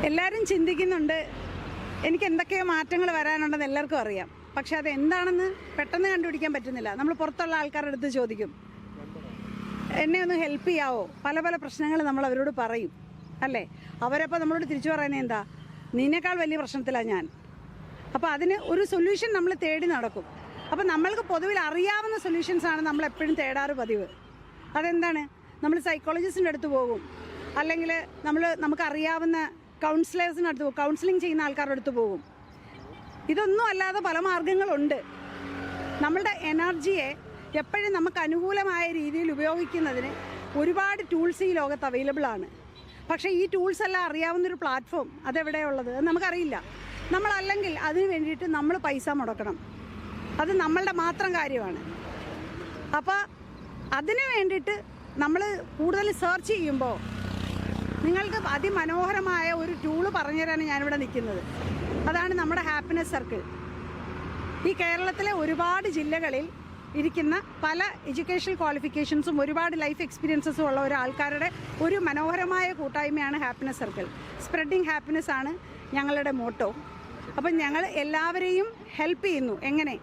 എല്ലാവരും ചിന്തിക്കുന്നുണ്ട് എനിക്ക് എന്തൊക്കെയോ മാറ്റങ്ങൾ വരാനുണ്ടെന്ന് എല്ലാവർക്കും അറിയാം. പക്ഷെ അത് എന്താണെന്ന് പെട്ടെന്ന് കണ്ടുപിടിക്കാൻ പറ്റുന്നില്ല. നമ്മൾ പുറത്തുള്ള ആൾക്കാരുടെ അടുത്ത് ചോദിക്കും, എന്നെ ഒന്ന് ഹെൽപ്പ് ചെയ്യാവോ? പല പല പ്രശ്നങ്ങൾ നമ്മൾ അവരോട് പറയും, അല്ലേ? അവരപ്പോൾ നമ്മളോട് തിരിച്ചു പറയുന്നത് എന്താ, നിന്നേക്കാൾ വലിയ പ്രശ്നത്തിലാണ് ഞാൻ. അപ്പോൾ അതിന് ഒരു സൊല്യൂഷൻ നമ്മൾ തേടി നടക്കും. അപ്പോൾ നമ്മൾക്ക് പൊതുവിൽ അറിയാവുന്ന സൊല്യൂഷൻസാണ് നമ്മൾ എപ്പോഴും തേടാറ് പതിവ്. അതെന്താണ്? നമ്മൾ സൈക്കോളജിസ്റ്റിൻ്റെ അടുത്ത് പോകും, അല്ലെങ്കിൽ നമുക്കറിയാവുന്ന കൗൺസിലേഴ്സിൻ്റെ അടുത്ത് പോകും, കൗൺസിലിംഗ് ചെയ്യുന്ന ആൾക്കാരുടെ അടുത്ത് പോകും. ഇതൊന്നും അല്ലാതെ പല മാർഗങ്ങളുണ്ട്. നമ്മളുടെ എനർജിയെ എപ്പോഴും നമുക്ക് അനുകൂലമായ രീതിയിൽ ഉപയോഗിക്കുന്നതിന് ഒരുപാട് ടൂൾസ് ഈ ലോകത്ത് അവൈലബിൾ ആണ്. പക്ഷേ ഈ ടൂൾസ് എല്ലാം അറിയാവുന്നൊരു പ്ലാറ്റ്ഫോം അതെവിടെയുള്ളത് നമുക്കറിയില്ല. നമ്മളല്ലെങ്കിൽ അതിന് വേണ്ടിയിട്ട് നമ്മൾ പൈസ മുടക്കണം. അത് നമ്മളുടെ മാത്രം കാര്യമാണ്. അപ്പോൾ അതിന് വേണ്ടിയിട്ട് നമ്മൾ കൂടുതൽ സെർച്ച് ചെയ്യുമ്പോൾ നിങ്ങൾക്ക് അതിമനോഹരമായ ഒരു ടൂള് പറഞ്ഞു തരാനാണ് ഞാനിവിടെ നിൽക്കുന്നത്. അതാണ് നമ്മുടെ ഹാപ്പിനെസ് സർക്കിൾ. ഈ കേരളത്തിലെ ഒരുപാട് ജില്ലകളിൽ ഇരിക്കുന്ന പല എഡ്യൂക്കേഷണൽ ക്വാളിഫിക്കേഷൻസും ഒരുപാട് ലൈഫ് എക്സ്പീരിയൻസസും ഉള്ള ഒരാൾക്കാരുടെ ഒരു മനോഹരമായ കൂട്ടായ്മയാണ് ഹാപ്പിനെസ് സർക്കിൾ. സ്പ്രെഡിങ് ഹാപ്പിനെസ് ആണ് ഞങ്ങളുടെ മോട്ടോ. അപ്പം ഞങ്ങൾ എല്ലാവരെയും ഹെൽപ്പ് ചെയ്യുന്നു. എങ്ങനെ?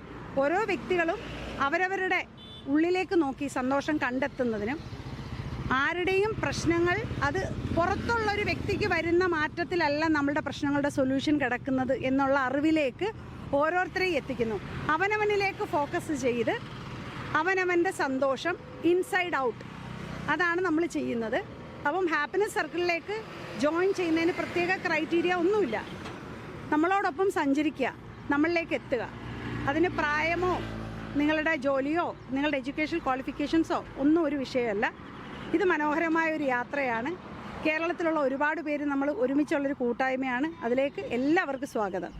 ഓരോ വ്യക്തികളും അവരവരുടെ ഉള്ളിലേക്ക് നോക്കി സന്തോഷം കണ്ടെത്തുന്നതിനും ആരുടെയും പ്രശ്നങ്ങൾ അത് പുറത്തുള്ളൊരു വ്യക്തിക്ക് വരുന്ന മാറ്റത്തിലല്ല നമ്മളുടെ പ്രശ്നങ്ങളുടെ സൊല്യൂഷൻ കിടക്കുന്നത് എന്നുള്ള അറിവിലേക്ക് ഓരോരുത്തരെയും എത്തിക്കുന്നു. അവനവനിലേക്ക് ഫോക്കസ് ചെയ്ത് അവനവൻ്റെ സന്തോഷം ഇൻസൈഡ് ഔട്ട്, അതാണ് നമ്മൾ ചെയ്യുന്നത്. അപ്പം ഹാപ്പിനെസ് സർക്കിളിലേക്ക് ജോയിൻ ചെയ്യുന്നതിന് പ്രത്യേക ക്രൈറ്റീരിയ ഒന്നുമില്ല. നമ്മളോടൊപ്പം സഞ്ചരിക്കുക, നമ്മളിലേക്ക് എത്തുക. അതിന് പ്രായമോ നിങ്ങളുടെ ജോലിയോ നിങ്ങളുടെ എഡ്യൂക്കേഷൻ ക്വാളിഫിക്കേഷൻസോ ഒന്നും ഒരു വിഷയമല്ല. ഇത് മനോഹരമായ ഒരു യാത്രയാണ്. കേരളത്തിലുള്ള ഒരുപാട് പേര് നമ്മൾ ഒരുമിച്ചുള്ളൊരു കൂട്ടായ്മയാണ്. അതിലേക്ക് എല്ലാവർക്കും സ്വാഗതം.